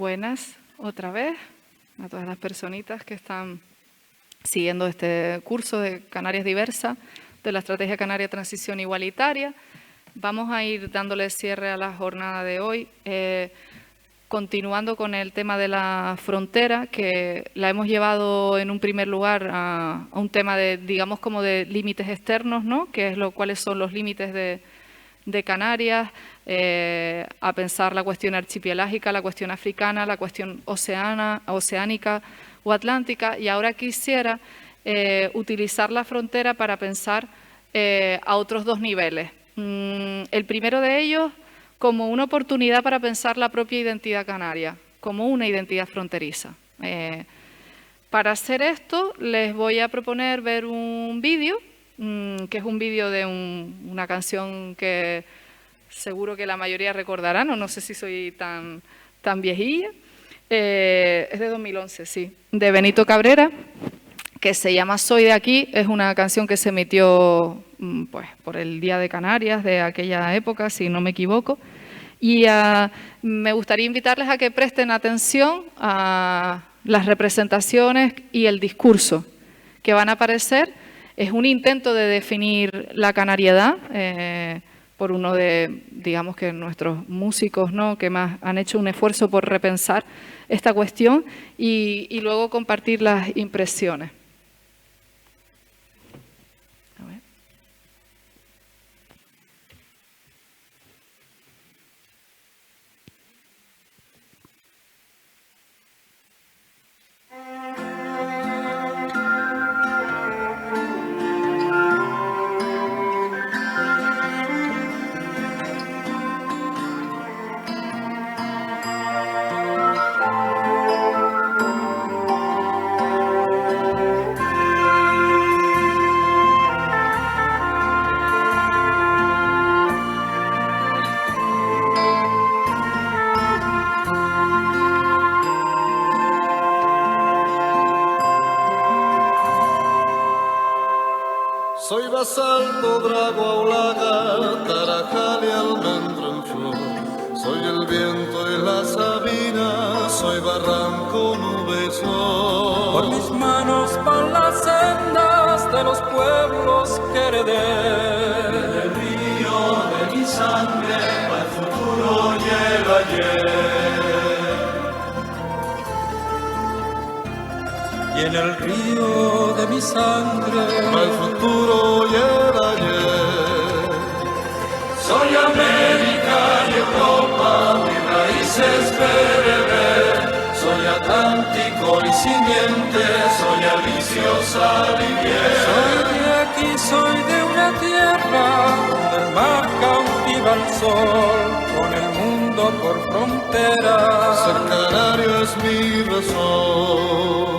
Buenas otra vez a todas las personitas que están siguiendo este curso de Canarias Diversa, de la Estrategia Canaria Transición Igualitaria. Vamos a ir dándole cierre a la jornada de hoy, continuando con el tema de la frontera, que la hemos llevado en un primer lugar a un tema de, digamos, como de límites externos, ¿no? Que es cuáles son los límites de Canarias, a pensar la cuestión archipelágica, la cuestión africana, la cuestión oceánica o atlántica, y ahora quisiera utilizar la frontera para pensar a otros dos niveles. El primero de ellos como una oportunidad para pensar la propia identidad canaria, como una identidad fronteriza. Para hacer esto les voy a proponer ver un vídeo, que es un vídeo de una canción que seguro que la mayoría recordarán, o no sé si soy tan viejilla. Es de 2011, sí, de Benito Cabrera, que se llama Soy de aquí. Es una canción que se emitió pues, por el Día de Canarias de aquella época, si no me equivoco. Y me gustaría invitarles a que presten atención a las representaciones y el discurso que van a aparecer. Es un intento de definir la canariedad por uno de, digamos que nuestros músicos, ¿no?, que más han hecho un esfuerzo por repensar esta cuestión y luego compartir las impresiones. A ver. Soy basalto, drago, aulaga, tarajal y almendro en flor. Soy el viento y la sabina, soy barranco, nube y sol. Por mis manos van las sendas de los pueblos que heredé. En el río de mi sangre va el futuro y el ayer. Y en el río de mi sangre va el futuro y el ayer. Soy América y Europa, mis raíces bereber. Soy Atlántico y simiente, soy Alicio, sal y miel. Soy de aquí, soy de una tierra donde el mar cautiva el sol, con el mundo por frontera. Ser canario es mi razón.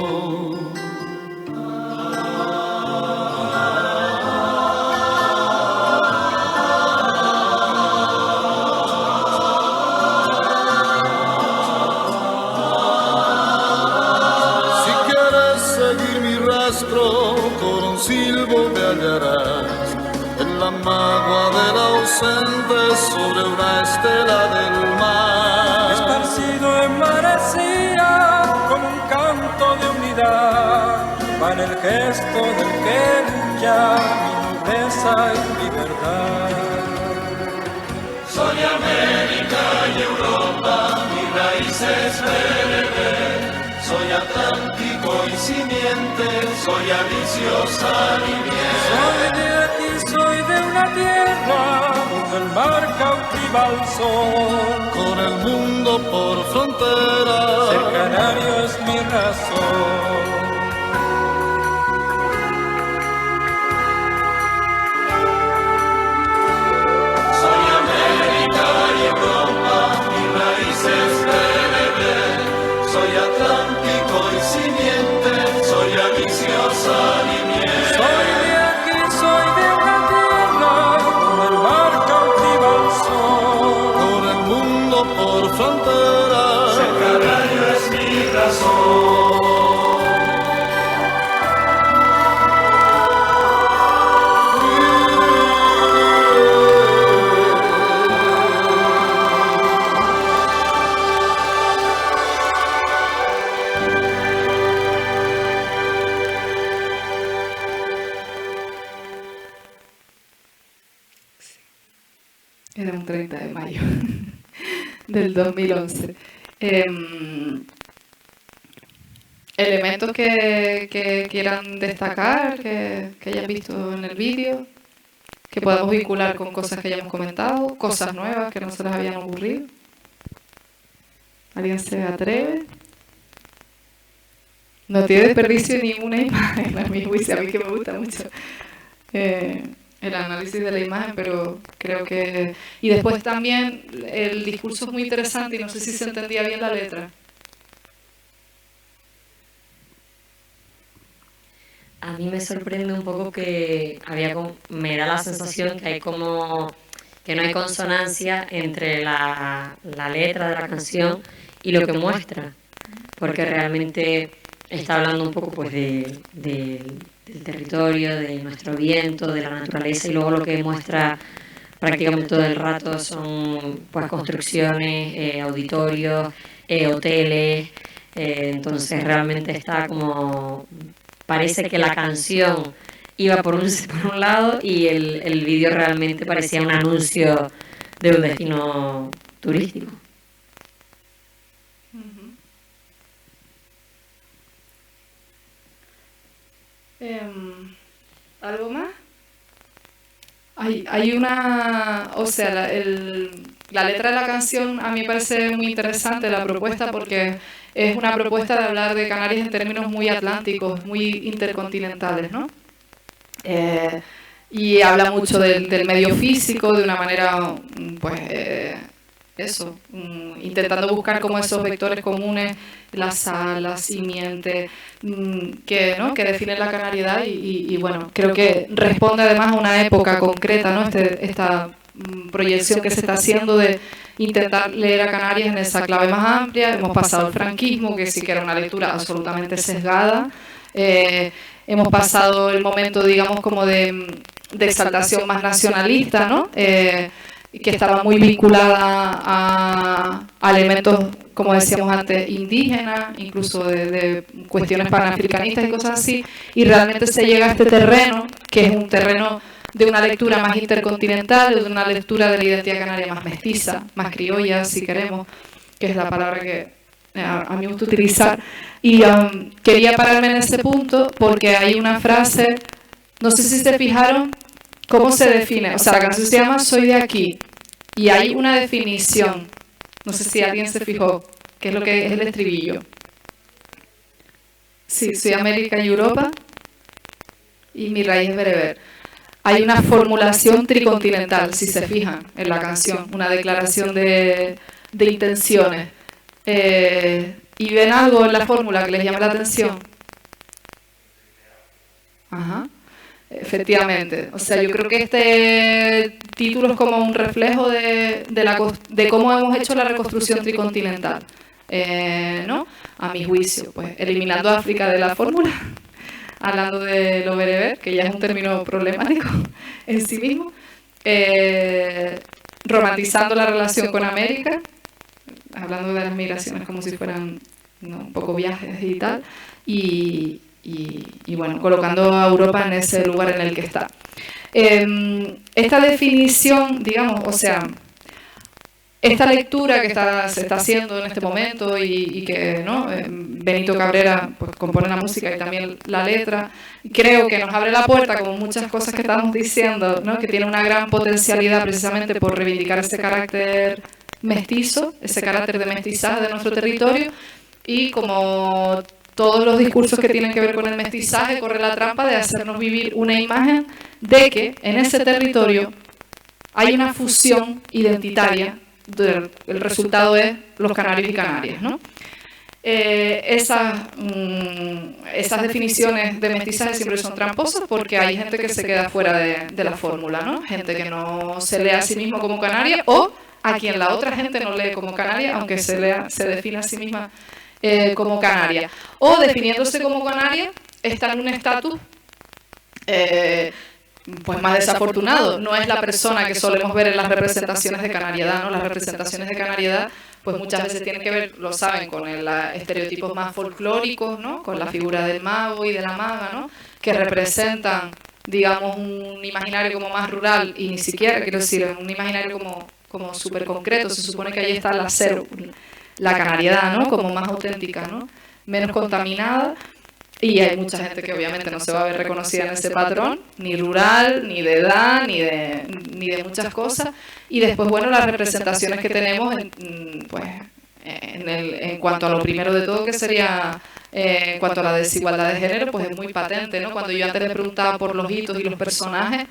Con un silbo me hallarás en la magua del ausente sobre una estela del mar. Esparcido en marecía como un canto de unidad, va en el gesto del que lucha mi nobleza y mi verdad. Soy América y Europa, mis raíces bereber. Soy Atlántico y simiente, soy Alicio, sal y miel. Soy de aquí, soy de una tierra donde el mar cautiva al sol, con el mundo por frontera. Ser canario es mi razón. Soy América y Europa, mis raíces bereber. Soy Atlántico y simiente, soy Alicio, sal y miel. Soy de aquí, soy de una tierra donde el mar cautiva al sol, con el mundo por frontera. Ser canario es mi razón. Era un 30 de mayo del 2011. Elementos que quieran destacar, que hayan visto en el vídeo, que podamos vincular con cosas que hayamos comentado, cosas nuevas que no se les habían ocurrido. ¿Alguien se atreve? No tiene desperdicio ni una imagen, a mi juicio, a mí que me gusta mucho el análisis de la imagen, pero creo que... Y después también el discurso es muy interesante y no sé si se entendía bien la letra. A mí me sorprende un poco que me da la sensación que hay como que no hay consonancia entre la letra de la canción y lo que muestra, porque realmente está hablando un poco pues del territorio, de nuestro viento, de la naturaleza, y luego lo que muestra prácticamente todo el rato son pues construcciones, auditorios, hoteles, entonces realmente está como... Parece que la canción iba por un lado y el vídeo realmente parecía un anuncio de un destino turístico. ¿Algo más? Hay una... O sea, la letra de la canción a mí me parece muy interesante, la propuesta, porque es una propuesta de hablar de Canarias en términos muy atlánticos, muy intercontinentales, ¿no? Y habla mucho del medio físico de una manera, pues, intentando buscar como esos vectores comunes, la sal, la simiente, que definen la canariedad y bueno, creo que responde además a una época concreta, ¿no? Esta proyección que se está haciendo de intentar leer a Canarias en esa clave más amplia. Hemos pasado el franquismo, que sí que era una lectura absolutamente sesgada. Hemos pasado el momento, digamos, como de exaltación más nacionalista, ¿no? Que estaba muy vinculada a elementos, como decíamos antes, indígenas, incluso de cuestiones panafricanistas y cosas así, y realmente se llega a este terreno, que es un terreno de una lectura más intercontinental, de una lectura de la identidad canaria más mestiza, más criolla, si queremos, que es la palabra que a mí me gusta utilizar. Y quería pararme en ese punto porque hay una frase, no sé si se fijaron, ¿cómo se define? O sea, la canción se llama Soy de aquí y hay una definición, no sé si alguien se fijó, que es lo que es el estribillo. Sí, soy América y Europa y mi raíz es bereber. Hay una formulación tricontinental, si se fijan, en la canción, una declaración de intenciones. ¿Y ven algo en la fórmula que les llama la atención? Ajá. Efectivamente. O sea, yo creo que este título es como un reflejo de cómo hemos hecho la reconstrucción tricontinental, ¿no? A mi juicio, pues eliminando a África de la fórmula, hablando de lo bereber, que ya es un término problemático en sí mismo, romantizando la relación con América, hablando de las migraciones como si fueran, ¿no?, un poco viajes y tal, y bueno, colocando a Europa en ese lugar en el que está. Esta definición, digamos, o sea, esta lectura que se está haciendo en este momento y que, ¿no?, Benito Cabrera pues compone la música y también la letra, creo que nos abre la puerta, como muchas cosas que estamos diciendo, ¿no?, que tiene una gran potencialidad precisamente por reivindicar ese carácter mestizo, ese carácter de mestizaje de nuestro territorio, y como todos los discursos que tienen que ver con el mestizaje, corre la trampa de hacernos vivir una imagen de que en ese territorio hay una fusión identitaria. El resultado es los canarios y canarias, ¿no? Esas definiciones de mestizaje siempre son tramposas porque hay gente que se queda fuera de la fórmula, ¿no? Gente que no se lee a sí mismo como canaria, o a quien la otra gente no lee como canaria, aunque se define a sí misma como canaria. O definiéndose como canaria, está en un estatus pues más desafortunado. No es la persona que solemos ver en las representaciones de canariedad, ¿no? Las representaciones de canariedad pues muchas veces tienen que ver, lo saben, con estereotipos más folclóricos, ¿no?, con la figura del mago y de la maga, ¿no?, que representan digamos, un imaginario como más rural, y ni siquiera, quiero decir, un imaginario como súper concreto. Se supone que ahí está la cero, la canariedad, ¿no? Como más auténtica, ¿no? Menos contaminada. Y hay mucha gente que obviamente no se va a ver reconocida en ese patrón, ni rural, ni de edad, ni de muchas cosas. Y después, bueno, las representaciones que tenemos en cuanto a lo primero de todo, que sería en cuanto a la desigualdad de género, pues es muy patente, ¿no? Cuando yo antes le preguntaba por los hitos y los personajes,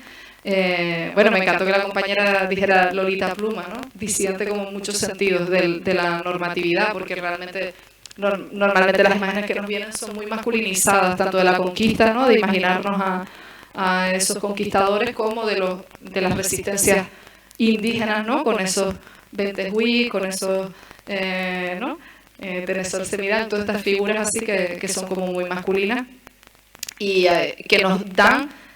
bueno, me encantó que la compañera dijera Lolita Pluma, ¿no? Disidente como en muchos sentidos de la normatividad, porque realmente normalmente las imágenes que nos vienen son muy masculinizadas, tanto de la conquista, ¿no? De imaginarnos a esos conquistadores, como de las resistencias indígenas, ¿no? Con esos ventejuí, con esos, ¿no? Tenesor Semidal, todas estas figuras así que son como muy masculinas y que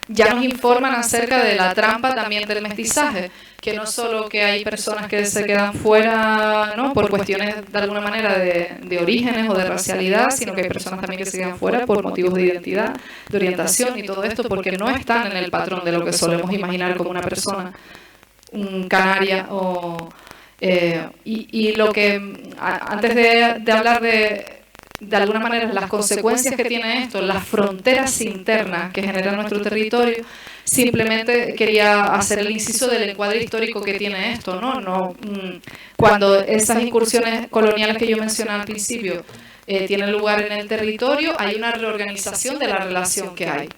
ya nos informan acerca de la trampa también del mestizaje, que no solo que hay personas que se quedan fuera, ¿no? Por cuestiones de alguna manera de orígenes o de racialidad, sino que hay personas también que se quedan fuera por motivos de identidad, de orientación y todo esto, porque no están en el patrón de lo que solemos imaginar como una persona canaria y lo que antes de hablar de alguna manera las consecuencias que tiene esto, las fronteras internas que genera nuestro territorio, simplemente quería hacer el inciso del encuadre histórico que tiene esto, ¿no? Cuando esas incursiones coloniales que yo mencioné al principio tienen lugar en el territorio, hay una reorganización de la relación que hay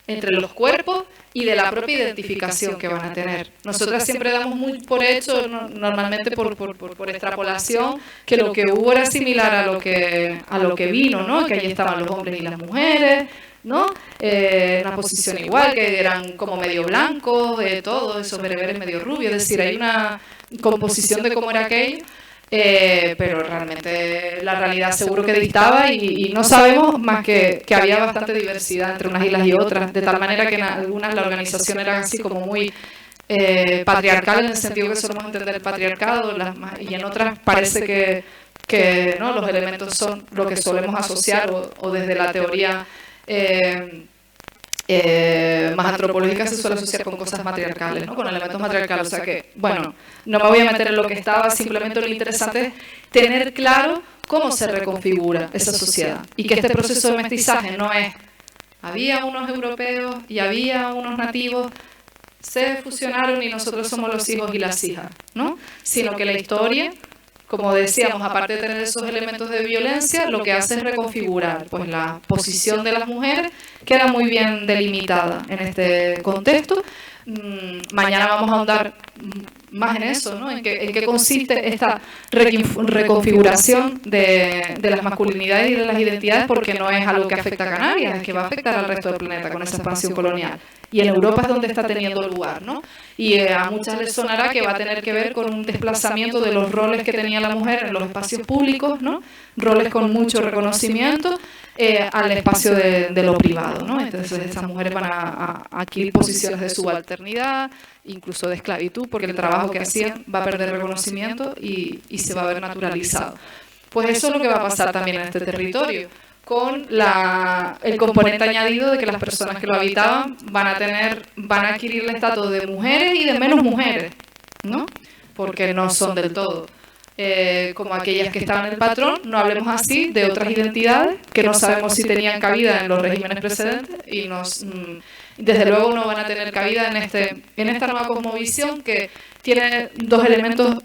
entre los cuerpos y de la propia identificación que van a tener. Nosotras siempre damos muy por hecho, normalmente por extrapolación, que lo que hubo era similar a lo que vino, ¿no? Que allí estaban los hombres y las mujeres, ¿no? Una posición igual, que eran como medio blancos, todos esos bereberes medio rubios, es decir, hay una composición de cómo era aquello. Pero realmente la realidad seguro que dictaba y no sabemos más que había bastante diversidad entre unas islas y otras, de tal manera que en algunas la organización era así como muy patriarcal, en el sentido que solemos entender el patriarcado, y en otras parece que ¿no? Los elementos son lo que solemos asociar o desde la teoría más antropológica se suele asociar con cosas matriarcales, ¿no? Con elementos matriarcales. O sea que, bueno, no me voy a meter en lo que estaba, simplemente lo interesante es tener claro cómo se reconfigura esa sociedad y que este proceso de mestizaje no es había unos europeos y había unos nativos, se fusionaron y nosotros somos los hijos y las hijas, ¿no? Sino que la historia, como decíamos, aparte de tener esos elementos de violencia, lo que hace es reconfigurar pues la posición de las mujeres, queda muy bien delimitada en este contexto. Mañana vamos a ahondar más en eso, ¿no? En qué consiste esta reconfiguración de las masculinidades y de las identidades, porque no es algo que afecta a Canarias, es que va a afectar al resto del planeta con esa expansión colonial. Y en Europa es donde está teniendo lugar, ¿no? Y a muchas les sonará que va a tener que ver con un desplazamiento de los roles que tenía la mujer en los espacios públicos, ¿no? Roles con mucho reconocimiento al espacio de lo privado, ¿no? Entonces esas mujeres van a adquirir posiciones de subalternidad, incluso de esclavitud, porque el trabajo que hacían va a perder reconocimiento y se va a ver naturalizado. Pues eso es lo que va a pasar también en este territorio, con el componente añadido de que las personas que lo habitaban van a adquirir el estatus de mujeres y de menos mujeres, ¿no? Porque no son del todo como aquellas que estaban en el patrón, no hablemos así de otras identidades que no sabemos si tenían cabida en los regímenes precedentes y desde luego no van a tener cabida en esta nueva cosmovisión que tiene dos elementos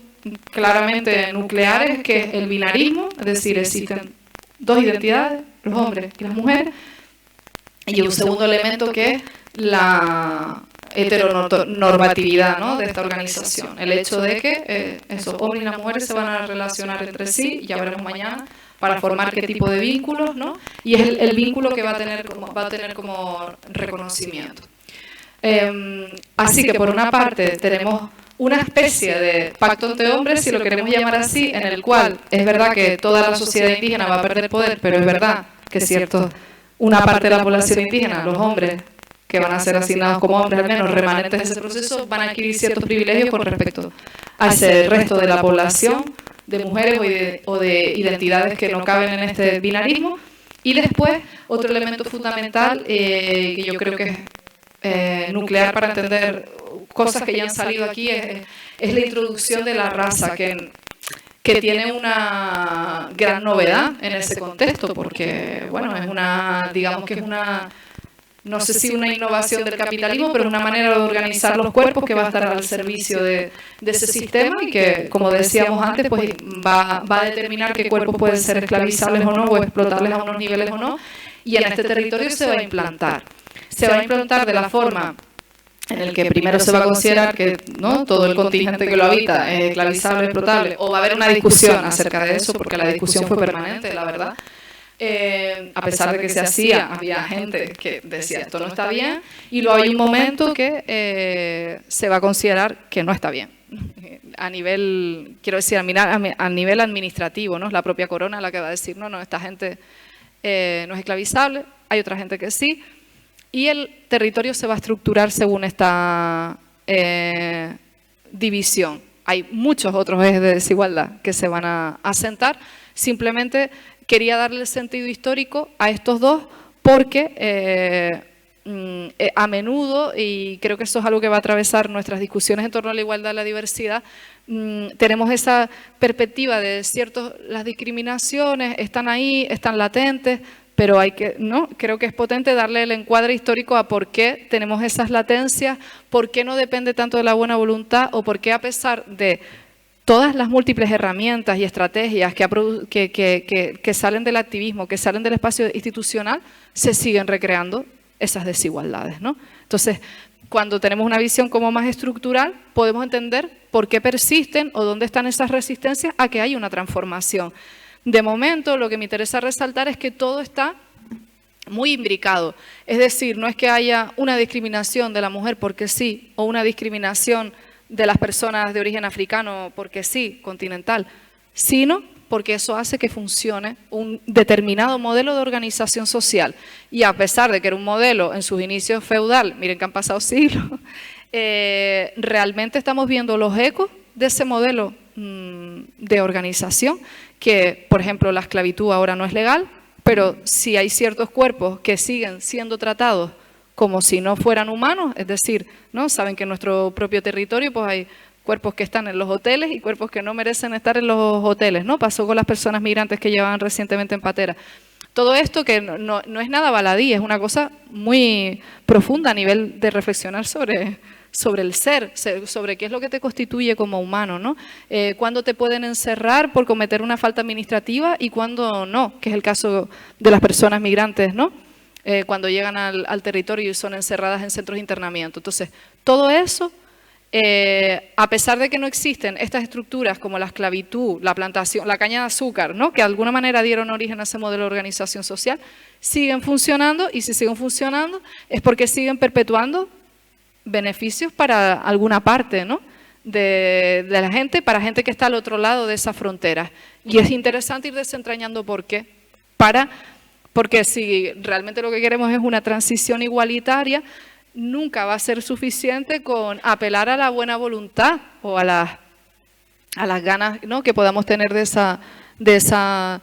claramente nucleares, que es el binarismo, es decir, existen dos identidades, los hombres y las mujeres, y un segundo elemento que es la heteronormatividad, ¿no? De esta organización, el hecho de que esos hombres y las mujeres se van a relacionar entre sí, ya veremos mañana, para formar qué tipo de vínculos, ¿no? Y es el vínculo que va a tener como reconocimiento. Así que por una parte tenemos una especie de pacto entre hombres, si lo queremos llamar así, en el cual es verdad que toda la sociedad indígena va a perder poder, pero es verdad que una parte de la población indígena, los hombres, que van a ser asignados como hombres al menos remanentes de ese proceso, van a adquirir ciertos privilegios con respecto a ese resto de la población, de mujeres o de identidades que no caben en este binarismo. Y después, otro elemento fundamental que yo creo que es nuclear para entender cosas que ya han salido aquí es la introducción de la raza, que tiene una gran novedad en ese contexto, porque, bueno, es una, digamos que es una, no sé si una innovación del capitalismo, pero es una manera de organizar los cuerpos que va a estar al servicio de ese sistema y que, como decíamos antes, pues va a determinar qué cuerpos pueden ser esclavizables o no, o explotables a unos niveles o no, y en este territorio se va a implantar. Se va a implantar de la forma en el que primero se va a considerar que, ¿no?, todo el contingente que lo habita es esclavizable, explotable, o va a haber una discusión acerca de eso, porque la discusión fue permanente, la verdad. A pesar de que se hacía, había gente que decía esto no está bien, y luego hay un momento que se va a considerar que no está bien. A nivel, quiero decir, a nivel administrativo, ¿no? Es la propia corona la que va a decir, no, esta gente no es esclavizable, hay otra gente que sí. Y el territorio se va a estructurar según esta división. Hay muchos otros ejes de desigualdad que se van a asentar. Simplemente quería darle el sentido histórico a estos dos porque a menudo, y creo que eso es algo que va a atravesar nuestras discusiones en torno a la igualdad y la diversidad, tenemos esa perspectiva de las discriminaciones están ahí, están latentes, pero creo que es potente darle el encuadre histórico a por qué tenemos esas latencias, por qué no depende tanto de la buena voluntad, o por qué a pesar de todas las múltiples herramientas y estrategias que salen del activismo, que salen del espacio institucional, se siguen recreando esas desigualdades, ¿no? Entonces, cuando tenemos una visión como más estructural, podemos entender por qué persisten o dónde están esas resistencias a que haya una transformación. De momento, lo que me interesa resaltar es que todo está muy imbricado. Es decir, no es que haya una discriminación de la mujer porque sí, o una discriminación de las personas de origen africano porque sí, continental, sino porque eso hace que funcione un determinado modelo de organización social. Y a pesar de que era un modelo en sus inicios feudal, miren que han pasado siglos, realmente estamos viendo los ecos de ese modelo de organización, que, por ejemplo, la esclavitud ahora no es legal, pero si hay ciertos cuerpos que siguen siendo tratados como si no fueran humanos, es decir, ¿no? Saben que en nuestro propio territorio pues hay cuerpos que están en los hoteles y cuerpos que no merecen estar en los hoteles, ¿no? Pasó con las personas migrantes que llevaban recientemente en patera. Todo esto que no es nada baladí, es una cosa muy profunda a nivel de reflexionar sobre el ser, sobre qué es lo que te constituye como humano, ¿no? Cuándo te pueden encerrar por cometer una falta administrativa y cuándo no, que es el caso de las personas migrantes, ¿no? Cuando llegan al territorio y son encerradas en centros de internamiento. Entonces, todo eso, a pesar de que no existen estas estructuras como la esclavitud, la plantación, la caña de azúcar, ¿no?, que de alguna manera dieron origen a ese modelo de organización social, siguen funcionando, y si siguen funcionando es porque siguen perpetuando beneficios para alguna parte, ¿no?, de la gente, para gente que está al otro lado de esas fronteras. Y es interesante ir desentrañando por qué. Porque si realmente lo que queremos es una transición igualitaria, nunca va a ser suficiente con apelar a la buena voluntad o a las ganas, ¿no?, que podamos tener de esa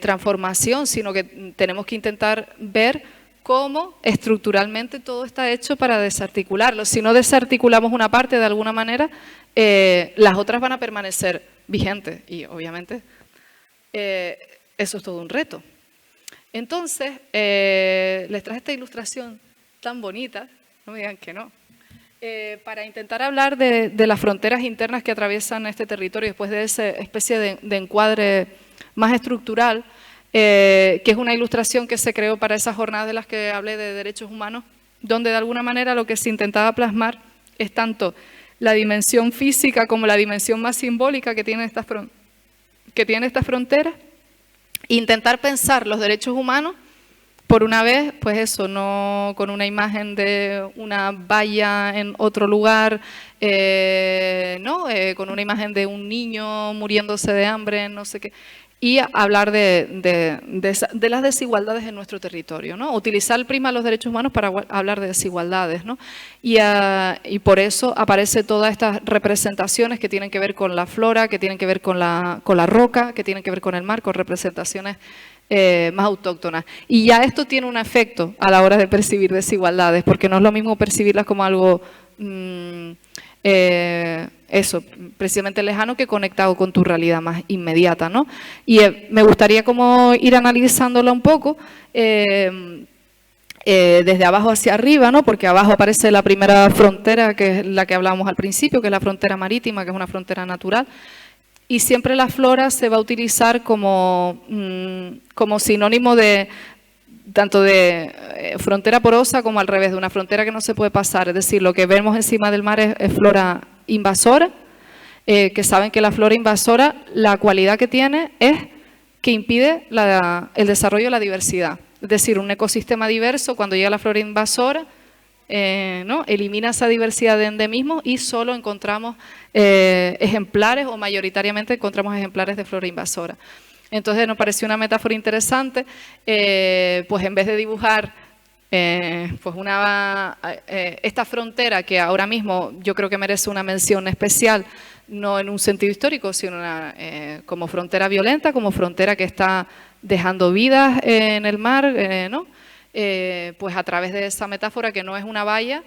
transformación, sino que tenemos que intentar ver cómo estructuralmente todo está hecho para desarticularlo. Si no desarticulamos una parte de alguna manera, las otras van a permanecer vigentes y obviamente eso es todo un reto. Entonces, les traje esta ilustración tan bonita, no me digan que no, para intentar hablar de las fronteras internas que atraviesan este territorio después de esa especie de encuadre más estructural, que es una ilustración que se creó para esas jornadas de las que hablé de derechos humanos, donde de alguna manera lo que se intentaba plasmar es tanto la dimensión física como la dimensión más simbólica que tienen estas fronteras, intentar pensar los derechos humanos, por una vez, pues eso, no con una imagen de una valla en otro lugar, con una imagen de un niño muriéndose de hambre, no sé qué, y hablar de las desigualdades en nuestro territorio, ¿no? Utilizar el prisma de los derechos humanos para hablar de desigualdades, ¿no? Y por eso aparece todas estas representaciones que tienen que ver con la flora, que tienen que ver con la roca, que tienen que ver con el mar, con representaciones más autóctonas. Y ya esto tiene un efecto a la hora de percibir desigualdades, porque no es lo mismo percibirlas como algo, eso, precisamente lejano, que conectado con tu realidad más inmediata, ¿no? Y me gustaría como ir analizándola un poco, desde abajo hacia arriba, ¿no? Porque abajo aparece la primera frontera, que es la que hablábamos al principio, que es la frontera marítima, que es una frontera natural. Y siempre la flora se va a utilizar como, como sinónimo de tanto de frontera porosa como al revés, de una frontera que no se puede pasar. Es decir, lo que vemos encima del mar es flora invasora, que saben que la flora invasora, la cualidad que tiene es que impide el desarrollo de la diversidad. Es decir, un ecosistema diverso, cuando llega la flora invasora, ¿no? Elimina esa diversidad de endemismos y solo encontramos ejemplares, o mayoritariamente encontramos ejemplares de flora invasora. Entonces nos pareció una metáfora interesante, pues en vez de dibujar pues esta frontera que ahora mismo yo creo que merece una mención especial, no en un sentido histórico, sino como frontera violenta, como frontera que está dejando vidas en el mar, ¿no? Pues a través de esa metáfora, que no es una valla,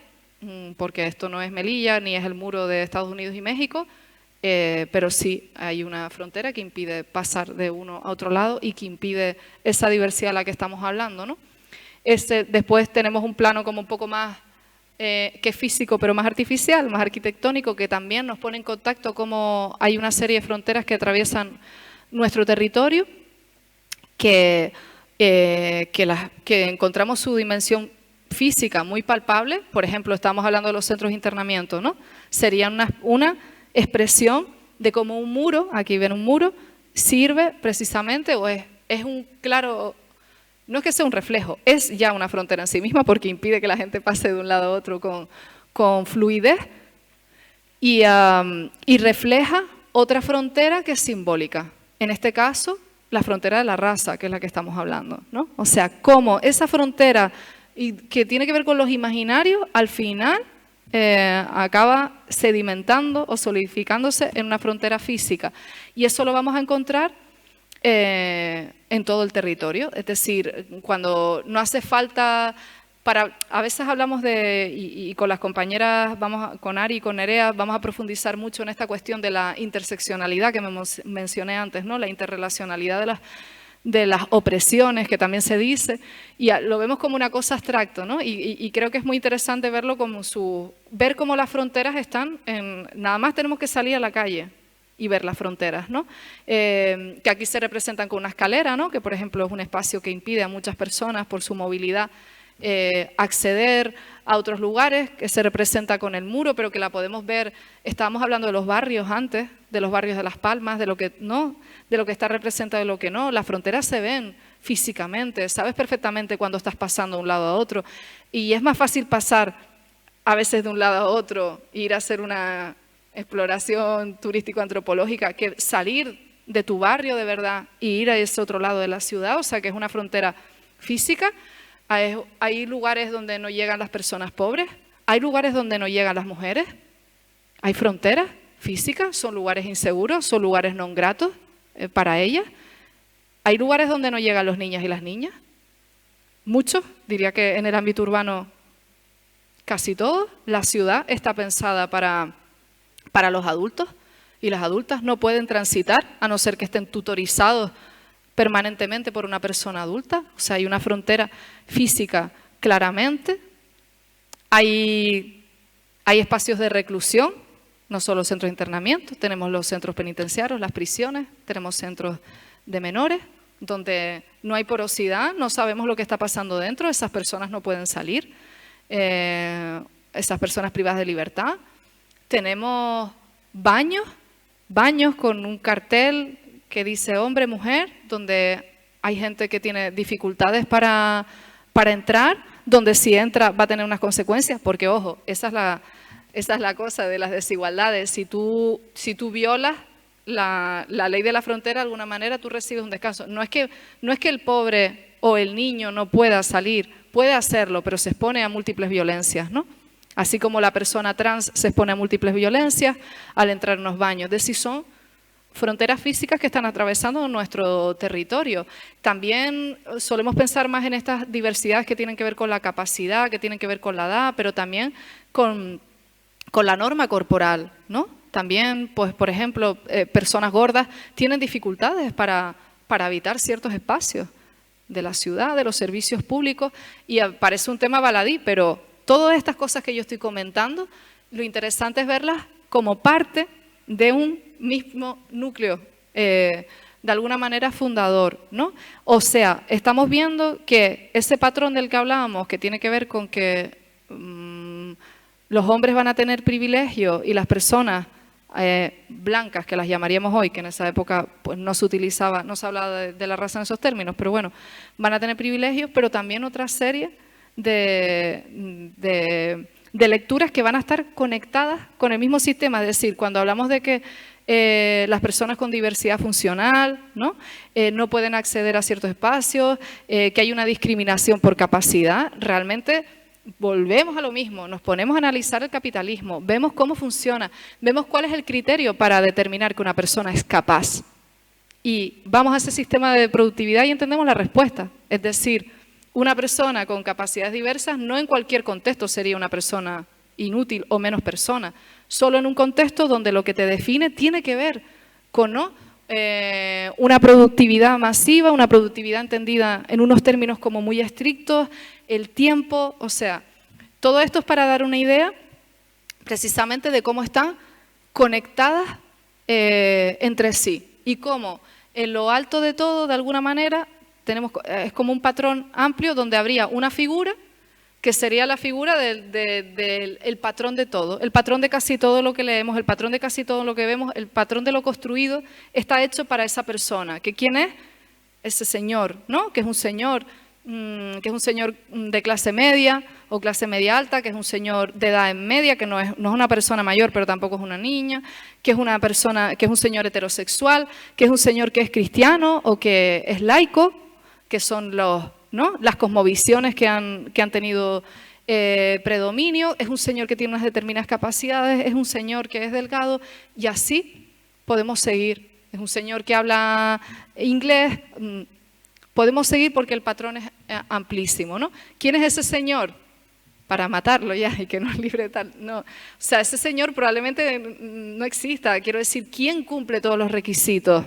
porque esto no es Melilla ni es el muro de Estados Unidos y México, pero sí hay una frontera que impide pasar de uno a otro lado y que impide esa diversidad de la que estamos hablando, ¿no? Después tenemos un plano como un poco más que es físico, pero más artificial, más arquitectónico, que también nos pone en contacto cómo hay una serie de fronteras que atraviesan nuestro territorio, que encontramos su dimensión física muy palpable. Por ejemplo, estamos hablando de los centros de internamiento, ¿no? Sería una expresión de cómo un muro, aquí ven un muro, sirve precisamente, o es un claro, no es que sea un reflejo, es ya una frontera en sí misma, porque impide que la gente pase de un lado a otro con fluidez, y refleja otra frontera que es simbólica. En este caso, la frontera de la raza, que es la que estamos hablando, ¿no? O sea, cómo esa frontera, que tiene que ver con los imaginarios, al final acaba sedimentando o solidificándose en una frontera física. Y eso lo vamos a encontrar en todo el territorio. Es decir, cuando no hace falta... a veces hablamos y con las compañeras, con Ari y con Nerea, vamos a profundizar mucho en esta cuestión de la interseccionalidad que mencioné antes, ¿no? La interrelacionalidad de las opresiones, que también se dice, y lo vemos como una cosa abstracta, ¿no? Y creo que es muy interesante verlo como ver cómo las fronteras están nada más tenemos que salir a la calle y ver las fronteras, ¿no? Que aquí se representan con una escalera, ¿no? Que por ejemplo es un espacio que impide a muchas personas por su movilidad acceder a otros lugares, que se representa con el muro, pero que la podemos ver. Estábamos hablando de los barrios antes, de los barrios de Las Palmas, de lo que no, de lo que está representado y de lo que no. Las fronteras se ven físicamente, sabes perfectamente cuando estás pasando de un lado a otro, y es más fácil pasar a veces de un lado a otro, ir a hacer una exploración turístico-antropológica, que salir de tu barrio de verdad y ir a ese otro lado de la ciudad. O sea, que es una frontera física. Hay lugares donde no llegan las personas pobres, hay lugares donde no llegan las mujeres, hay fronteras físicas, son lugares inseguros, son lugares no gratos para ellas. Hay lugares donde no llegan los niños y las niñas, muchos, diría que en el ámbito urbano casi todos. La ciudad está pensada para los adultos, y las adultas no pueden transitar a no ser que estén tutorizados permanentemente por una persona adulta. O sea, hay una frontera física claramente. Hay espacios de reclusión, no solo centros de internamiento, tenemos los centros penitenciarios, las prisiones, tenemos centros de menores, donde no hay porosidad, no sabemos lo que está pasando dentro, esas personas no pueden salir, esas personas privadas de libertad. Tenemos baños con un cartel que dice hombre, mujer, donde hay gente que tiene dificultades para entrar, donde si entra va a tener unas consecuencias, porque ojo, esa es la cosa de las desigualdades. Si tú violas la ley de la frontera, de alguna manera tú recibes un descanso. No es que el pobre o el niño no pueda salir, puede hacerlo, pero se expone a múltiples violencias, ¿no? Así como la persona trans se expone a múltiples violencias al entrar en los baños. Es decir, son fronteras físicas que están atravesando nuestro territorio. También solemos pensar más en estas diversidades que tienen que ver con la capacidad, que tienen que ver con la edad, pero también con la norma corporal, ¿no? También, pues, por ejemplo, personas gordas tienen dificultades para habitar ciertos espacios de la ciudad, de los servicios públicos, y parece un tema baladí, pero todas estas cosas que yo estoy comentando, lo interesante es verlas como parte de un mismo núcleo, de alguna manera fundador, ¿no? O sea, estamos viendo que ese patrón del que hablábamos, que tiene que ver con que los hombres van a tener privilegios y las personas blancas, que las llamaríamos hoy, que en esa época pues no se utilizaba, no se hablaba de la raza en esos términos, pero bueno, van a tener privilegios, pero también otra serie de lecturas que van a estar conectadas con el mismo sistema. Es decir, cuando hablamos de que las personas con diversidad funcional, ¿no? No pueden acceder a ciertos espacios, que hay una discriminación por capacidad, realmente volvemos a lo mismo, nos ponemos a analizar el capitalismo, vemos cómo funciona, vemos cuál es el criterio para determinar que una persona es capaz. Y vamos a ese sistema de productividad y entendemos la respuesta. Es decir, una persona con capacidades diversas no en cualquier contexto sería una persona inútil o menos persona, solo en un contexto donde lo que te define tiene que ver con una productividad masiva, una productividad entendida en unos términos como muy estrictos, el tiempo, o sea, todo esto es para dar una idea precisamente de cómo están conectadas entre sí y cómo en lo alto de todo, de alguna manera, es como un patrón amplio donde habría una figura que sería la figura del patrón de todo, el patrón de casi todo lo que leemos, el patrón de casi todo lo que vemos, el patrón de lo construido está hecho para esa persona. ¿Que quién es? Ese señor, ¿no? Que es un señor de clase media o clase media alta, que es un señor de edad media, que no es una persona mayor, pero tampoco es una niña, que es una persona, que es un señor heterosexual, que es un señor que es cristiano o que es laico, que son las cosmovisiones que han tenido predominio, es un señor que tiene unas determinadas capacidades, es un señor que es delgado, y así podemos seguir. Es un señor que habla inglés, podemos seguir porque el patrón es amplísimo, ¿no? ¿Quién es ese señor? Para matarlo ya y que nos libre tal. No. O sea, ese señor probablemente no exista. Quiero decir, ¿quién cumple todos los requisitos?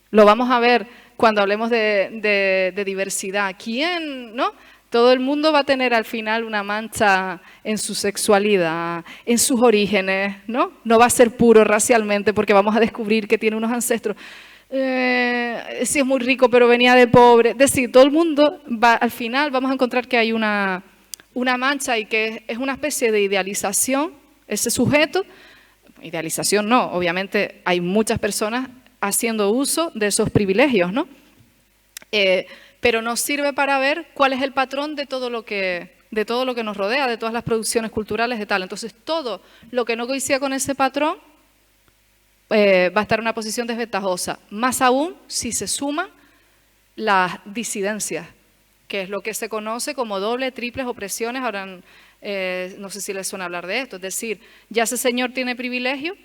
Lo vamos a ver cuando hablemos de diversidad. ¿Quién, no? Todo el mundo va a tener al final una mancha en su sexualidad, en sus orígenes, ¿no? No va a ser puro racialmente porque vamos a descubrir que tiene unos ancestros. Sí, es muy rico, pero venía de pobre. Es decir, todo el mundo, al final vamos a encontrar que hay una mancha y que es una especie de idealización, ese sujeto. Idealización no, obviamente hay muchas personas haciendo uso de esos privilegios, ¿no? Pero nos sirve para ver cuál es el patrón de todo lo que nos rodea, de todas las producciones culturales de tal. Entonces, todo lo que no coincida con ese patrón va a estar en una posición desventajosa. Más aún si se suman las disidencias, que es lo que se conoce como doble, triples opresiones. Ahora, no sé si les suena hablar de esto. Es decir, ya ese señor tiene privilegio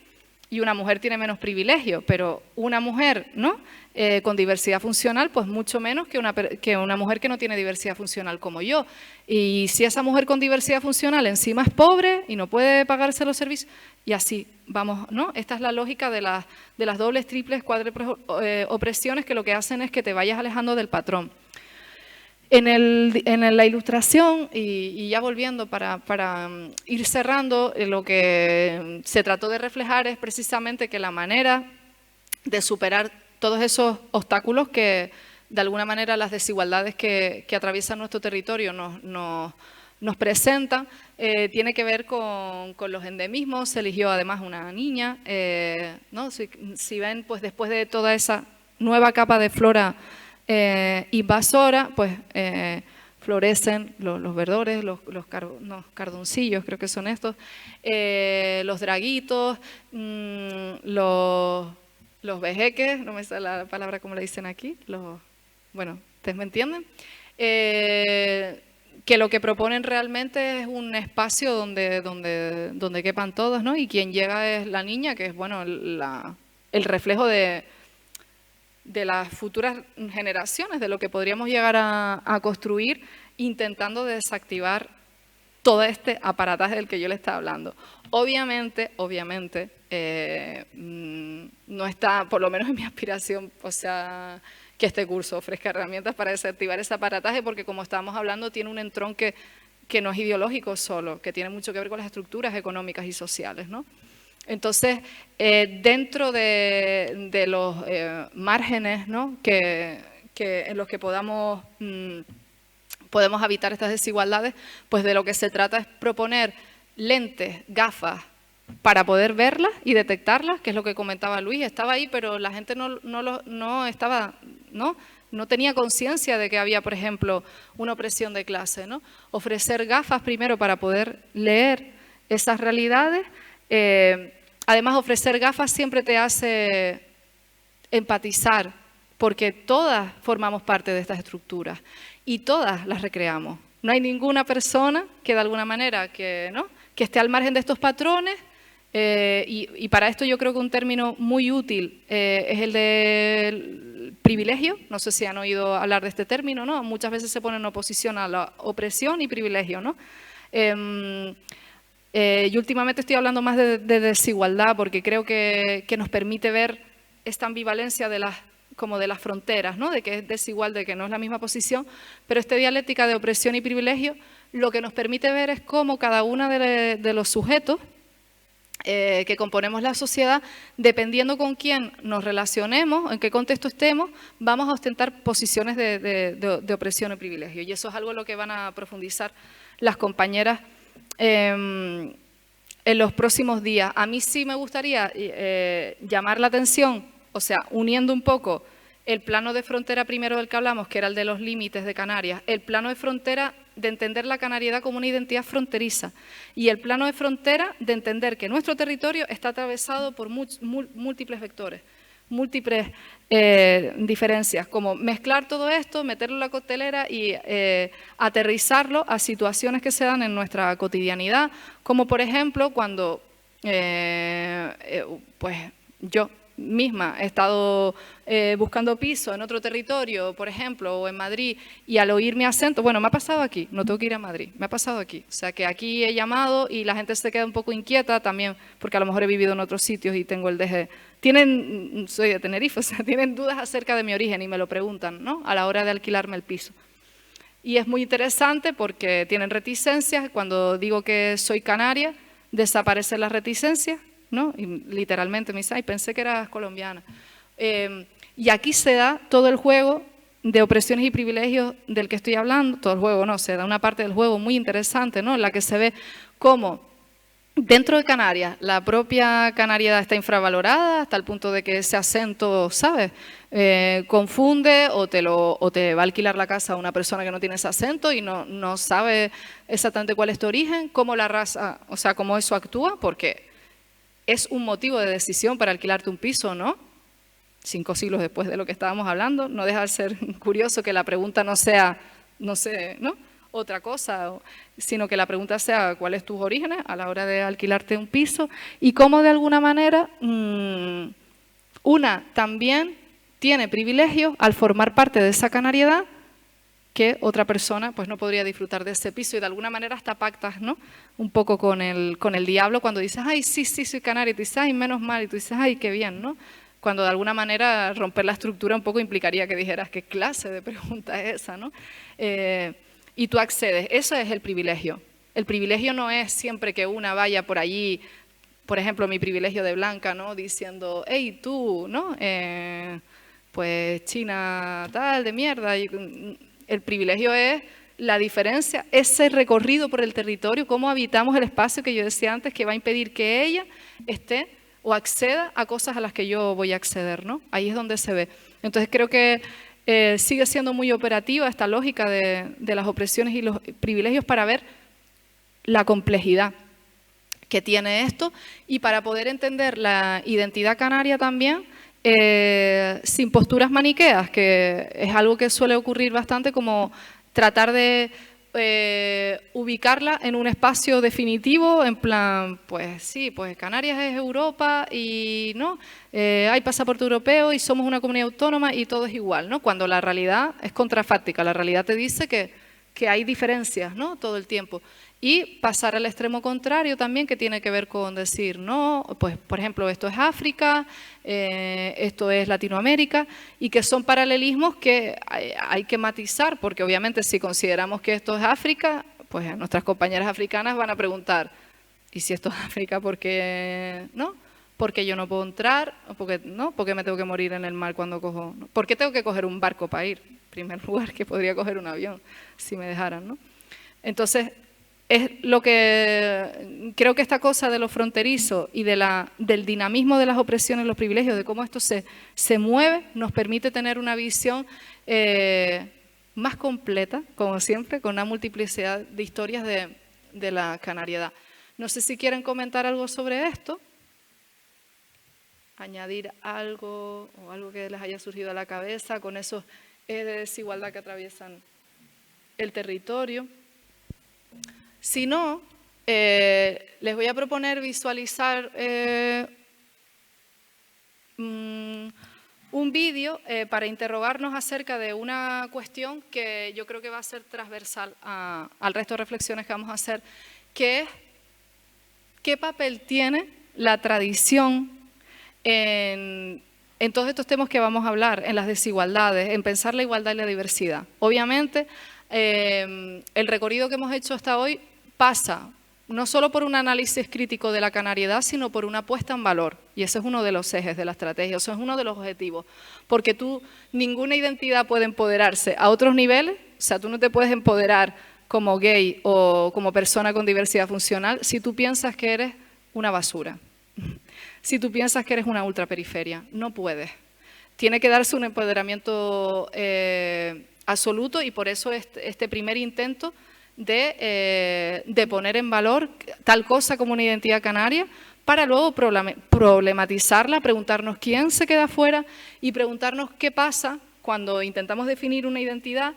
y una mujer tiene menos privilegio, pero una mujer, ¿no? Con diversidad funcional, pues mucho menos que una mujer que no tiene diversidad funcional como yo. Y si esa mujer con diversidad funcional encima es pobre y no puede pagarse los servicios, y así vamos, ¿no? Esta es la lógica de las dobles, triples, cuádruples opresiones, que lo que hacen es que te vayas alejando del patrón. En la ilustración, y ya volviendo para ir cerrando, lo que se trató de reflejar es precisamente que la manera de superar todos esos obstáculos que, de alguna manera, las desigualdades que atraviesan nuestro territorio nos presentan, tiene que ver con los endemismos. Se eligió además una niña, ¿no? Si ven, pues después de toda esa nueva capa de flora invasora, pues florecen los verdores, los cardoncillos, creo que son estos, los draguitos, los vejeques, no me sale la palabra como le dicen aquí, bueno, ¿ustedes me entienden? Que lo que proponen realmente es un espacio donde quepan todos, ¿no? Y quien llega es la niña, que es, bueno, el el reflejo de las futuras generaciones, de lo que podríamos llegar a construir, intentando desactivar todo este aparataje del que yo le estaba hablando. Obviamente, no está, por lo menos en mi aspiración, o sea, que este curso ofrezca herramientas para desactivar ese aparataje, porque como estábamos hablando, tiene un entronque que no es ideológico solo, que tiene mucho que ver con las estructuras económicas y sociales, ¿no? Entonces, dentro de los márgenes, ¿no?, en los que podemos habitar estas desigualdades, pues de lo que se trata es proponer lentes, gafas, para poder verlas y detectarlas, que es lo que comentaba Luis. Estaba ahí, pero la gente no tenía conciencia de que había, por ejemplo, una opresión de clase, ¿no? Ofrecer gafas primero para poder leer esas realidades. Además, ofrecer gafas siempre te hace empatizar, porque todas formamos parte de estas estructuras y todas las recreamos. No hay ninguna persona que de alguna manera que esté al margen de estos patrones, y para esto yo creo que un término muy útil es el del privilegio. No sé si han oído hablar de este término, ¿no? Muchas veces se pone en oposición a la opresión y privilegio, ¿no? Yo últimamente estoy hablando más de desigualdad, porque creo que nos permite ver esta ambivalencia de las fronteras, ¿no? De que es desigual, de que no es la misma posición, pero esta dialéctica de opresión y privilegio lo que nos permite ver es cómo cada uno de los sujetos que componemos la sociedad, dependiendo con quién nos relacionemos, en qué contexto estemos, vamos a ostentar posiciones de opresión y privilegio. Y eso es algo en lo que van a profundizar las compañeras en los próximos días. A mí sí me gustaría llamar la atención, o sea, uniendo un poco el plano de frontera primero del que hablamos, que era el de los límites de Canarias, el plano de frontera de entender la canariedad como una identidad fronteriza, y el plano de frontera de entender que nuestro territorio está atravesado por múltiples vectores, múltiples diferencias, como mezclar todo esto, meterlo en la coctelera y aterrizarlo a situaciones que se dan en nuestra cotidianidad, como por ejemplo cuando pues yo misma he estado buscando piso en otro territorio, por ejemplo, o en Madrid, y al oír mi acento, bueno, me ha pasado aquí, no tengo que ir a Madrid, me ha pasado aquí, o sea que aquí he llamado y la gente se queda un poco inquieta también, porque a lo mejor he vivido en otros sitios y tengo el deje. Soy de Tenerife, o sea, tienen dudas acerca de mi origen y me lo preguntan, ¿no?, a la hora de alquilarme el piso. Y es muy interesante porque tienen reticencias. Cuando digo que soy canaria, desaparecen las reticencias, ¿no? Y literalmente me dice, ay, pensé que eras colombiana. Y aquí se da todo el juego de opresiones y privilegios del que estoy hablando. Todo el juego, no, se da una parte del juego muy interesante, ¿no?, en la que se ve cómo dentro de Canarias la propia canariedad está infravalorada hasta el punto de que ese acento, ¿sabes?, confunde o te va a alquilar la casa a una persona que no tiene ese acento y no sabe exactamente cuál es tu origen, cómo la raza, o sea, cómo eso actúa, porque es un motivo de decisión para alquilarte un piso, ¿no? 5 siglos después de lo que estábamos hablando, no deja de ser curioso que la pregunta no sea, no sé, ¿no?, otra cosa, sino que la pregunta sea cuáles tus orígenes a la hora de alquilarte un piso y cómo de alguna manera una también tiene privilegios al formar parte de esa canariedad que otra persona pues no podría disfrutar de ese piso, y de alguna manera hasta pactas, ¿no?, un poco con el diablo cuando dices, ay, sí, soy canaria, y tú dices, ay, menos mal, y tú dices, ay, qué bien, ¿no? Cuando de alguna manera romper la estructura un poco implicaría que dijeras, ¿qué clase de pregunta es esa, no? Y tú accedes. Eso es el privilegio. El privilegio no es siempre que una vaya por allí, por ejemplo, mi privilegio de blanca, ¿no?, diciendo, hey, tú, ¿no?, pues China tal, de mierda. El privilegio es la diferencia, ese recorrido por el territorio, cómo habitamos el espacio que yo decía antes, que va a impedir que ella esté o acceda a cosas a las que yo voy a acceder, ¿no? Ahí es donde se ve. Entonces creo que sigue siendo muy operativa esta lógica de las opresiones y los privilegios para ver la complejidad que tiene esto y para poder entender la identidad canaria también sin posturas maniqueas, que es algo que suele ocurrir bastante, como tratar de ubicarla en un espacio definitivo, en plan, pues sí, pues Canarias es Europa y no, hay pasaporte europeo y somos una comunidad autónoma y todo es igual, ¿no? Cuando la realidad es contrafáctica, la realidad te dice que hay diferencias, ¿no? Todo el tiempo. Y pasar al extremo contrario también, que tiene que ver con decir, no, pues por ejemplo, esto es África, esto es Latinoamérica, y que son paralelismos que hay que matizar, porque obviamente si consideramos que esto es África, pues nuestras compañeras africanas van a preguntar, ¿y si esto es África, por qué no? ¿Por qué yo no puedo entrar? ¿Por qué me tengo que morir en el mar cuando cojo? ¿No? ¿Por qué tengo que coger un barco para ir? En primer lugar, que podría coger un avión, si me dejaran, ¿no? Entonces, es lo que creo que esta cosa de lo fronterizo y del dinamismo de las opresiones, los privilegios, de cómo esto se mueve, nos permite tener una visión más completa, como siempre, con una multiplicidad de historias de la canariedad. No sé si quieren comentar algo sobre esto, añadir algo o algo que les haya surgido a la cabeza con esos ejes de desigualdad que atraviesan el territorio. Si no, les voy a proponer visualizar un vídeo para interrogarnos acerca de una cuestión que yo creo que va a ser transversal al resto de reflexiones que vamos a hacer, que es qué papel tiene la tradición en todos estos temas que vamos a hablar, en las desigualdades, en pensar la igualdad y la diversidad. Obviamente, el recorrido que hemos hecho hasta hoy pasa no solo por un análisis crítico de la canariedad, sino por una puesta en valor. Y ese es uno de los ejes de la estrategia, eso es uno de los objetivos. Porque ninguna identidad puede empoderarse a otros niveles, o sea, tú no te puedes empoderar como gay o como persona con diversidad funcional si tú piensas que eres una basura. Si tú piensas que eres una ultraperiferia, no puedes. Tiene que darse un empoderamiento absoluto y por eso este primer intento de poner en valor tal cosa como una identidad canaria para luego problematizarla, preguntarnos quién se queda fuera y preguntarnos qué pasa cuando intentamos definir una identidad,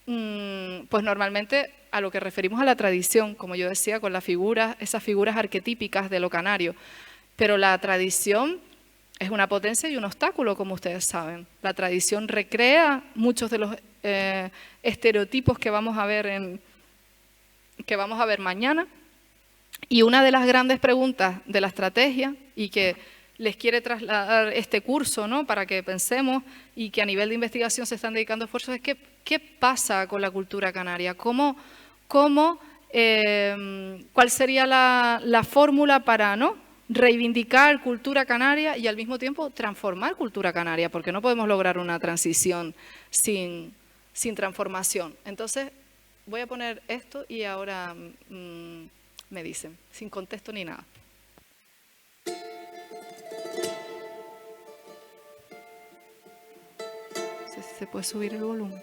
pues normalmente a lo que referimos a la tradición, como yo decía, con las figuras, esas figuras arquetípicas de lo canario. Pero la tradición es una potencia y un obstáculo, como ustedes saben. La tradición recrea muchos de los estereotipos que vamos a ver mañana. Y una de las grandes preguntas de la estrategia y que les quiere trasladar este curso, ¿no?, para que pensemos y que a nivel de investigación se están dedicando esfuerzos es qué pasa con la cultura canaria, cuál sería la fórmula para, ¿no?, reivindicar cultura canaria y al mismo tiempo transformar cultura canaria, porque no podemos lograr una transición sin transformación. Entonces, voy a poner esto y ahora me dicen, sin contexto ni nada. No sé si se puede subir el volumen.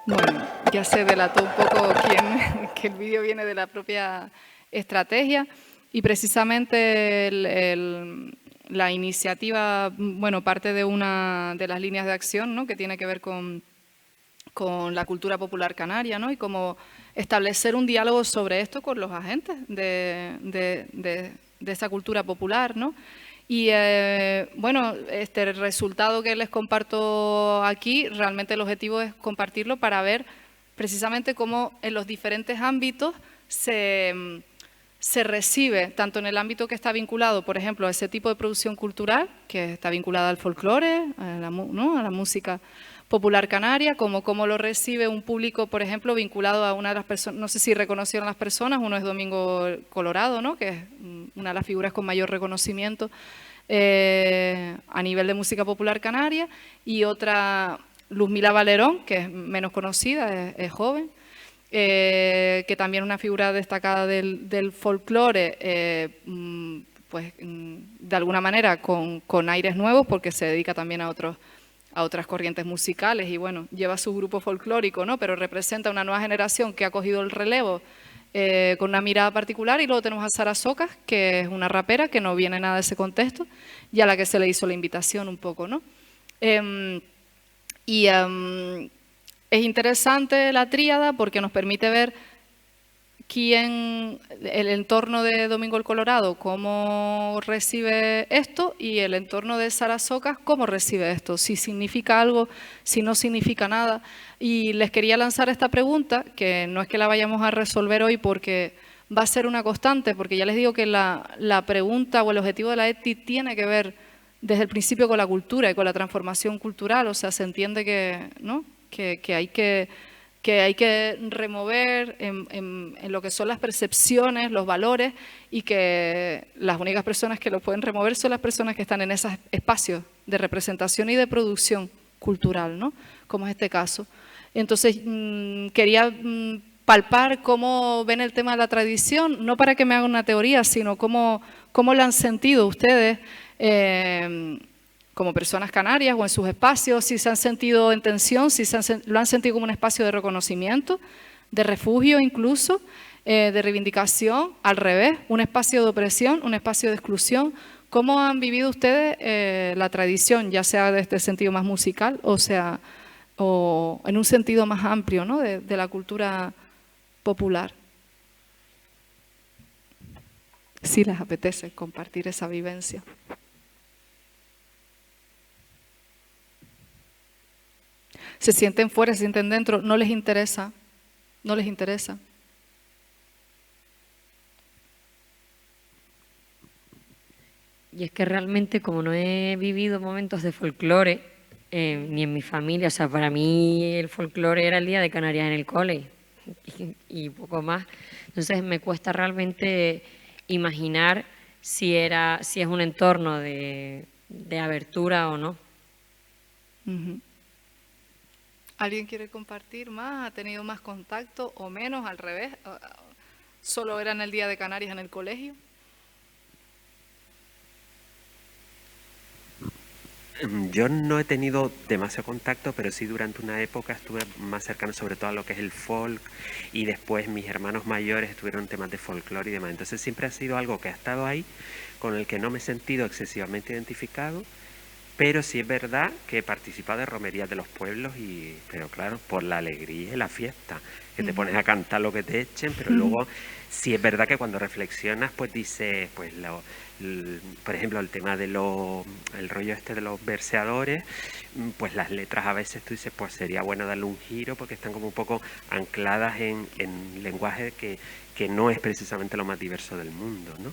Bueno, ya se delató un poco que el vídeo viene de la propia estrategia y precisamente la iniciativa, bueno, parte de una de las líneas de acción, ¿no?, que tiene que ver con la cultura popular canaria, ¿no?, y cómo establecer un diálogo sobre esto con los agentes de esa cultura popular, ¿no? Y bueno, este resultado que les comparto aquí, realmente el objetivo es compartirlo para ver precisamente cómo en los diferentes ámbitos se recibe, tanto en el ámbito que está vinculado, por ejemplo, a ese tipo de producción cultural, que está vinculada al folclore, ¿no?, a la música popular canaria, como cómo lo recibe un público, por ejemplo, vinculado a una de las personas, no sé si reconocieron las personas, uno es Domingo Colorado, ¿no?, que es una de las figuras con mayor reconocimiento a nivel de música popular canaria, y otra, Luzmila Valerón, que es menos conocida, es joven, que también es una figura destacada del folclore, pues de alguna manera con aires nuevos, porque se dedica también a otras corrientes musicales y bueno, lleva su grupo folclórico, ¿no?, pero representa una nueva generación que ha cogido el relevo con una mirada particular. Y luego tenemos a Sara Socas, que es una rapera que no viene nada de ese contexto y a la que se le hizo la invitación un poco, ¿no? Es interesante la tríada porque nos permite ver el entorno de Domingo el Colorado, cómo recibe esto, y el entorno de Sara Socas, cómo recibe esto, si significa algo, si no significa nada. Y les quería lanzar esta pregunta, que no es que la vayamos a resolver hoy porque va a ser una constante, porque ya les digo que la pregunta o el objetivo de la ETI tiene que ver desde el principio con la cultura y con la transformación cultural. O sea, se entiende que, ¿no?, que hay que remover en lo que son las percepciones, los valores, y que las únicas personas que lo pueden remover son las personas que están en esos espacios de representación y de producción cultural, ¿no?, como es este caso. Entonces, quería palpar cómo ven el tema de la tradición, no para que me hagan una teoría, sino cómo lo han sentido ustedes como personas canarias o en sus espacios, si se han sentido en tensión, si lo han sentido como un espacio de reconocimiento, de refugio incluso, de reivindicación, al revés, un espacio de opresión, un espacio de exclusión. ¿Cómo han vivido ustedes la tradición, ya sea desde el sentido más musical, o en un sentido más amplio, ¿no?, de la cultura popular? Si les apetece compartir esa vivencia. Se sienten fuera, se sienten dentro, no les interesa, no les interesa. Y es que realmente, como no he vivido momentos de folclore, ni en mi familia, o sea, para mí el folclore era el Día de Canarias en el cole y poco más. Entonces me cuesta realmente imaginar si es un entorno de abertura o no. ¿Alguien quiere compartir más? ¿Ha tenido más contacto o menos, al revés? ¿Solo era en el Día de Canarias en el colegio? Yo no he tenido demasiado contacto, pero sí durante una época estuve más cercano sobre todo a lo que es el folk, y después mis hermanos mayores estuvieron en temas de folclore y demás. Entonces siempre ha sido algo que ha estado ahí, con el que no me he sentido excesivamente identificado, pero sí es verdad que he participado de romerías de los pueblos, pero claro, por la alegría y la fiesta, que te pones a cantar lo que te echen, pero luego sí es verdad que cuando reflexionas, pues dices, pues por ejemplo, el tema de el rollo este de los verseadores, pues las letras a veces tú dices, pues sería bueno darle un giro porque están como un poco ancladas en lenguaje que no es precisamente lo más diverso del mundo, ¿no?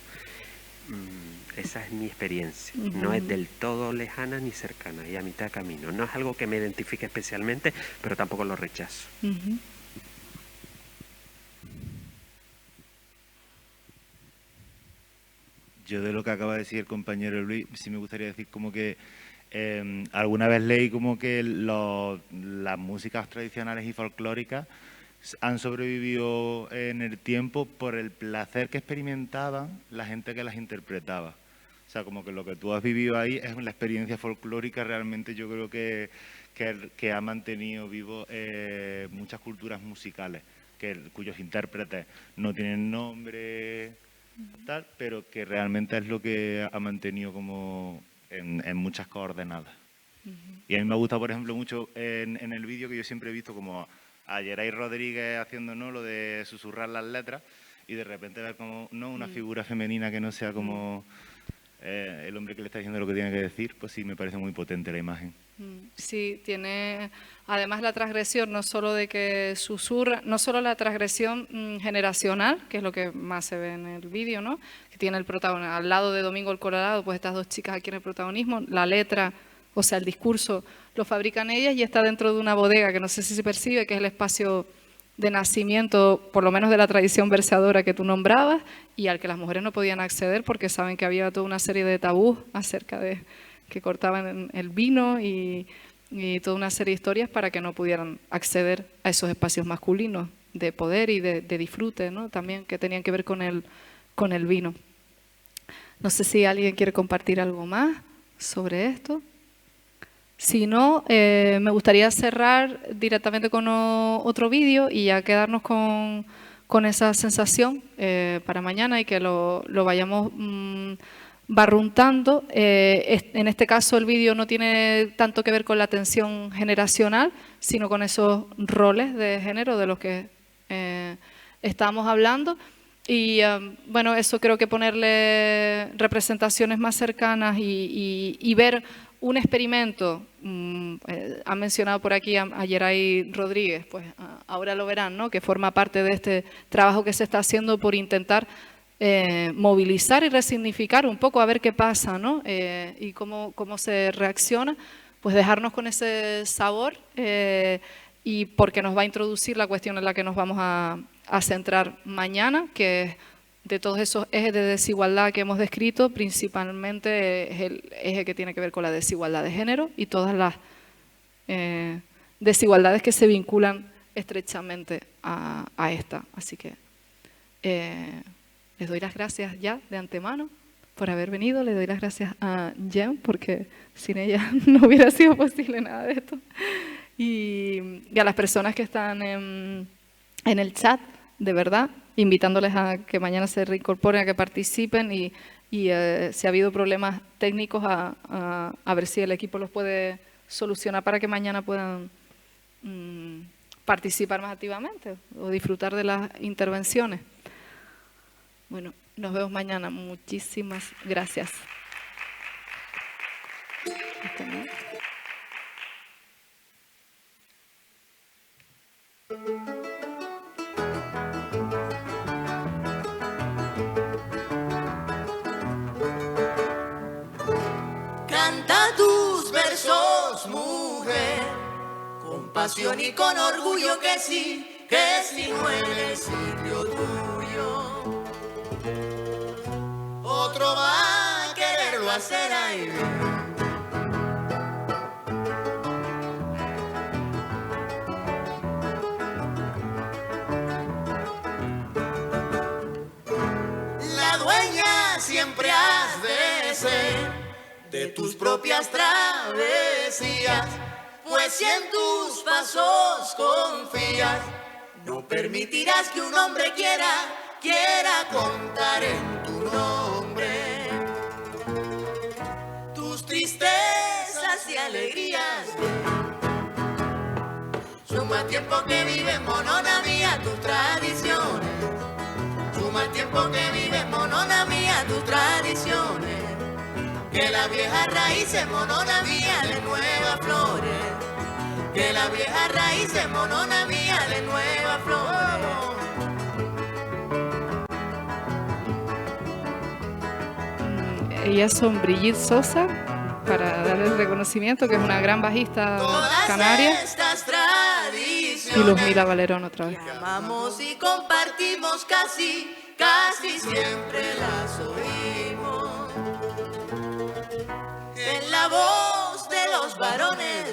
Esa es mi experiencia. No es del todo lejana ni cercana, y a mitad de camino. No es algo que me identifique especialmente, pero tampoco lo rechazo. Yo, de lo que acaba de decir el compañero Luis, sí me gustaría decir como que alguna vez leí como que las músicas tradicionales y folclóricas han sobrevivido en el tiempo por el placer que experimentaban la gente que las interpretaba. O sea, como que lo que tú has vivido ahí es una experiencia folclórica realmente, yo creo que que ha mantenido vivo muchas culturas musicales, cuyos intérpretes no tienen nombre, tal, pero que realmente es lo que ha mantenido como en muchas coordenadas. Y a mí me gusta, por ejemplo, mucho en el vídeo que yo siempre he visto como a Geray Rodríguez haciendo, ¿no?, lo de susurrar las letras, y de repente ver como, ¿no?, una figura femenina que no sea como el hombre que le está diciendo lo que tiene que decir. Pues sí, me parece muy potente la imagen. Sí, tiene además la transgresión, no solo de que susurra, no solo la transgresión generacional, que es lo que más se ve en el vídeo, ¿no?, que tiene el protagonista, al lado de Domingo el Colorado, pues estas dos chicas aquí en el protagonismo, la letra, o sea, el discurso lo fabrican ellas y está dentro de una bodega que no sé si se percibe, que es el espacio de nacimiento, por lo menos de la tradición versadora que tú nombrabas, y al que las mujeres no podían acceder porque saben que había toda una serie de tabús acerca de que cortaban el vino y toda una serie de historias para que no pudieran acceder a esos espacios masculinos de poder y de disfrute, ¿no?, también que tenían que ver con el vino. No sé si alguien quiere compartir algo más sobre esto. Si no, me gustaría cerrar directamente con otro vídeo y ya quedarnos con esa sensación para mañana y que lo vayamos barruntando. En este caso el vídeo no tiene tanto que ver con la tensión generacional, sino con esos roles de género de los que estamos hablando. Y bueno, eso creo que ponerle representaciones más cercanas y ver un experimento, han mencionado por aquí a Geray Rodríguez, pues ahora lo verán, ¿no?, que forma parte de este trabajo que se está haciendo por intentar movilizar y resignificar un poco a ver qué pasa, ¿no?, y cómo se reacciona, pues dejarnos con ese sabor y porque nos va a introducir la cuestión en la que nos vamos a centrar mañana, que es de todos esos ejes de desigualdad que hemos descrito, principalmente es el eje que tiene que ver con la desigualdad de género y todas las desigualdades que se vinculan estrechamente a esta. Así que les doy las gracias ya de antemano por haber venido, le doy las gracias a Jen porque sin ella no hubiera sido posible nada de esto, y a las personas que están en el chat, de verdad, invitándoles a que mañana se reincorporen, a que participen y si ha habido problemas técnicos a ver si el equipo los puede solucionar para que mañana puedan participar más activamente o disfrutar de las intervenciones. Bueno, nos vemos mañana. Muchísimas gracias. Hasta luego. Canta tus versos, mujer, con pasión y con orgullo, que sí no eres sitio tuyo, otro va a quererlo hacer ahí. La dueña siempre has de ser de tus propias travesías, pues si en tus pasos confías, no permitirás que un hombre quiera contar en tu nombre tus tristezas y alegrías. Suma tiempo que vive en monogamia tus tradiciones, suma tiempo que vive en monogamia tus tradiciones. Que la vieja raíz es monogamia de nuevas flores, que la vieja raíz es monogamia de nuevas flores. Ellas son Brigitte Sosa, para darle el reconocimiento, que es una gran bajista canaria, y Luzmila Valerón otra vez. Que amamos y compartimos casi siempre las oímos en la voz de los varones.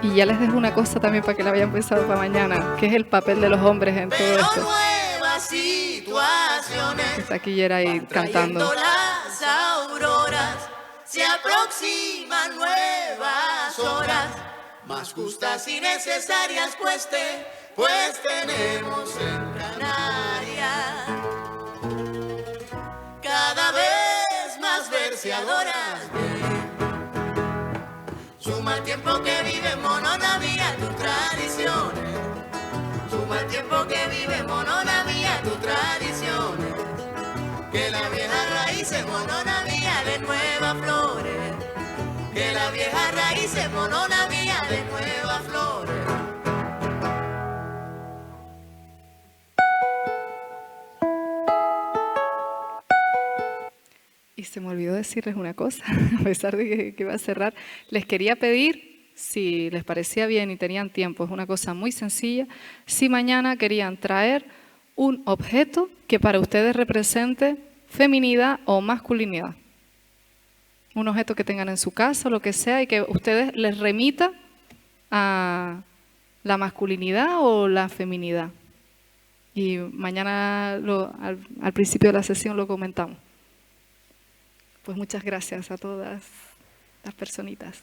Y ya les dejo una cosa también para que la vayan pensando para mañana, que es el papel de los hombres en todo esto. Nuevas situaciones Está aquí Yera ahí cantando. Trayendo las auroras, se aproximan nuevas horas, más justas y necesarias pues tenemos en Canarias. Cada vez más verseadoras, suma el tiempo que vive monona mía tus tradiciones. Suma el tiempo que vive monona mía tus tradiciones. Que la vieja raíz es monona mía de nuevas flores. Que la vieja raíz es monona mía de nuevas flores. Y se me olvidó decirles una cosa, a pesar de que iba a cerrar. Les quería pedir, si les parecía bien y tenían tiempo, es una cosa muy sencilla, si mañana querían traer un objeto que para ustedes represente feminidad o masculinidad. Un objeto que tengan en su casa o lo que sea y que ustedes les remita a la masculinidad o la feminidad. Y mañana al principio de la sesión lo comentamos. Pues muchas gracias a todas las personitas.